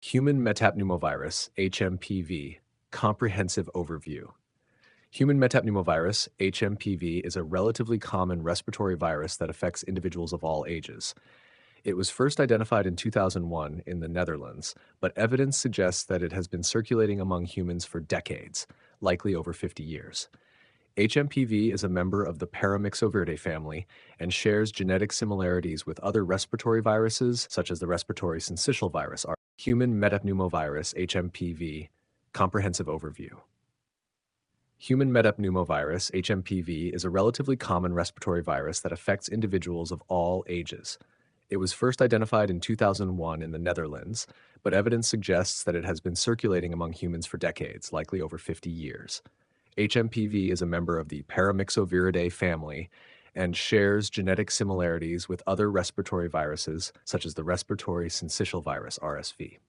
Human Metapneumovirus, HMPV, Comprehensive Overview. Human metapneumovirus, HMPV, is a relatively common respiratory virus that affects individuals of all ages. It was first identified in 2001 in the Netherlands, but evidence suggests that it has been circulating among humans for decades, likely over 50 years. HMPV is a member of the Paramyxoviridae family and shares genetic similarities with other respiratory viruses, such as the respiratory syncytial virus. Human Metapneumovirus, HMPV, Comprehensive Overview. Human metapneumovirus, HMPV, is a relatively common respiratory virus that affects individuals of all ages. It was first identified in 2001 in the Netherlands, but evidence suggests that it has been circulating among humans for decades, likely over 50 years. HMPV is a member of the Paramyxoviridae family and shares genetic similarities with other respiratory viruses, such as the respiratory syncytial virus, RSV.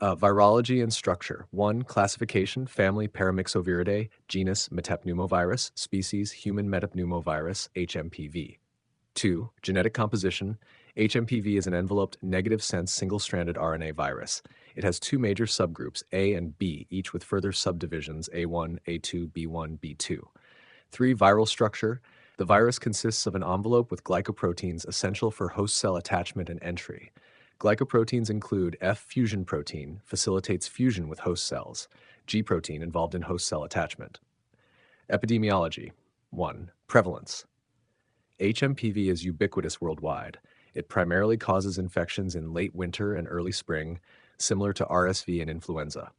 Virology and structure. 1. Classification, family Paramyxoviridae, genus Metapneumovirus, species Human Metapneumovirus, HMPV. 2. Genetic composition. HMPV is an enveloped negative-sense single-stranded RNA virus. It has two major subgroups, A and B, each with further subdivisions A1, A2, B1, B2. 3. Viral structure. The virus consists of an envelope with glycoproteins essential for host cell attachment and entry. Glycoproteins include F fusion protein, facilitates fusion with host cells, G protein involved in host cell attachment. Epidemiology. 1. Prevalence. HMPV is ubiquitous worldwide. It primarily causes infections in late winter and early spring, similar to RSV and influenza.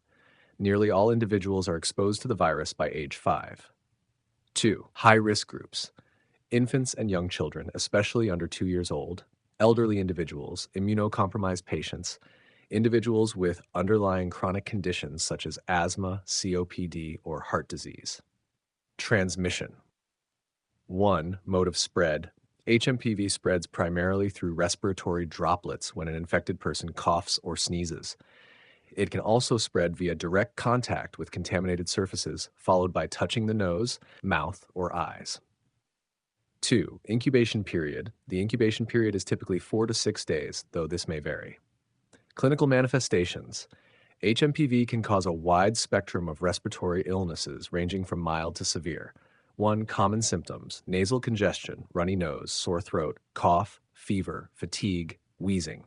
Nearly all individuals are exposed to the virus by age 5. 2. High-risk groups. Infants and young children, especially under 2 years old, elderly individuals, immunocompromised patients, individuals with underlying chronic conditions such as asthma, COPD, or heart disease. Transmission. 1. Mode of spread. HMPV spreads primarily through respiratory droplets when an infected person coughs or sneezes. It can also spread via direct contact with contaminated surfaces, followed by touching the nose, mouth, or eyes. 2. Incubation period. The incubation period is typically 4 to 6 days, though this may vary. Clinical manifestations. HMPV can cause a wide spectrum of respiratory illnesses ranging from mild to severe. 1. Common symptoms: nasal congestion, runny nose, sore throat, cough, fever, fatigue, wheezing.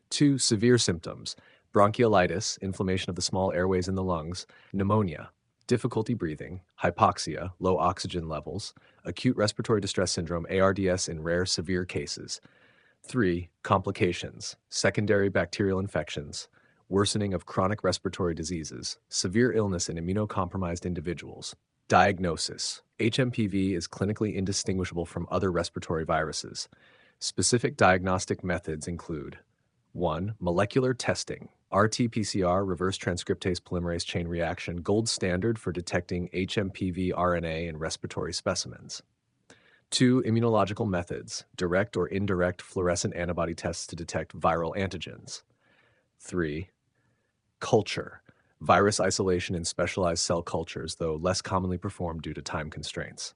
2. Severe symptoms: bronchiolitis, inflammation of the small airways in the lungs, pneumonia, difficulty breathing, hypoxia, low oxygen levels, acute respiratory distress syndrome, ARDS in rare severe cases. 3. Complications: secondary bacterial infections, worsening of chronic respiratory diseases, severe illness in immunocompromised individuals. Diagnosis: HMPV is clinically indistinguishable from other respiratory viruses. Specific diagnostic methods include: 1. Molecular testing. RT-PCR, reverse transcriptase polymerase chain reaction, gold standard for detecting HMPV RNA in respiratory specimens. 2. Immunological methods. Direct or indirect fluorescent antibody tests to detect viral antigens. 3. Culture. Virus isolation in specialized cell cultures, though less commonly performed due to time constraints.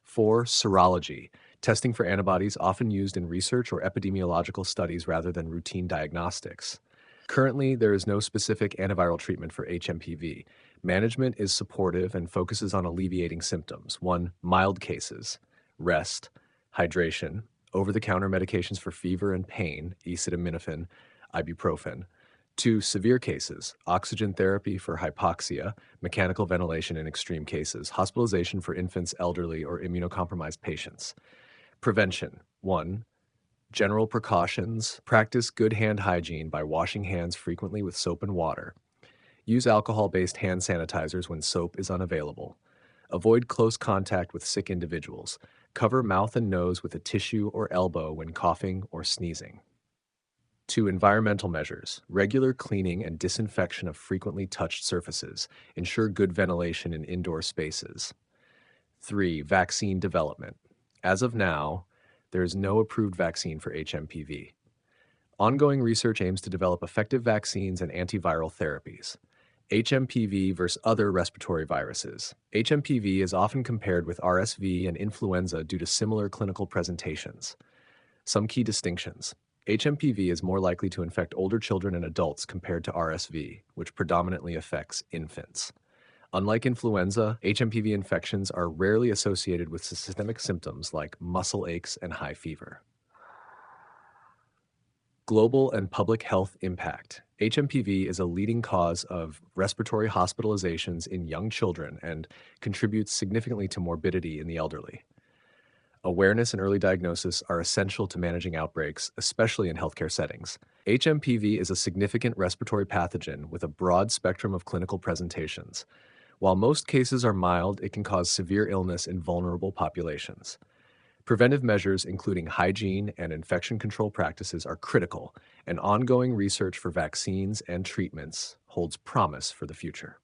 4. Serology. Testing for antibodies often used in research or epidemiological studies rather than routine diagnostics. Currently, there is no specific antiviral treatment for HMPV. Management is supportive and focuses on alleviating symptoms. 1. Mild cases: rest, hydration, over-the-counter medications for fever and pain, acetaminophen, ibuprofen. 2. Severe cases: oxygen therapy for hypoxia, mechanical ventilation in extreme cases, hospitalization for infants, elderly, or immunocompromised patients. Prevention. 1. General precautions: practice good hand hygiene by washing hands frequently with soap and water. Use alcohol-based hand sanitizers when soap is unavailable. Avoid close contact with sick individuals. Cover mouth and nose with a tissue or elbow when coughing or sneezing. 2. Environmental measures: regular cleaning and disinfection of frequently touched surfaces. Ensure good ventilation in indoor spaces. 3. Vaccine development. As of now, there is no approved vaccine for HMPV. Ongoing research aims to develop effective vaccines and antiviral therapies. HMPV versus other respiratory viruses. HMPV is often compared with RSV and influenza due to similar clinical presentations. Some key distinctions: HMPV is more likely to infect older children and adults compared to RSV, which predominantly affects infants. Unlike influenza, HMPV infections are rarely associated with systemic symptoms like muscle aches and high fever. Global and public health impact. HMPV is a leading cause of respiratory hospitalizations in young children and contributes significantly to morbidity in the elderly. Awareness and early diagnosis are essential to managing outbreaks, especially in healthcare settings. HMPV is a significant respiratory pathogen with a broad spectrum of clinical presentations. While most cases are mild, it can cause severe illness in vulnerable populations. Preventive measures, including hygiene and infection control practices, are critical, and ongoing research for vaccines and treatments holds promise for the future.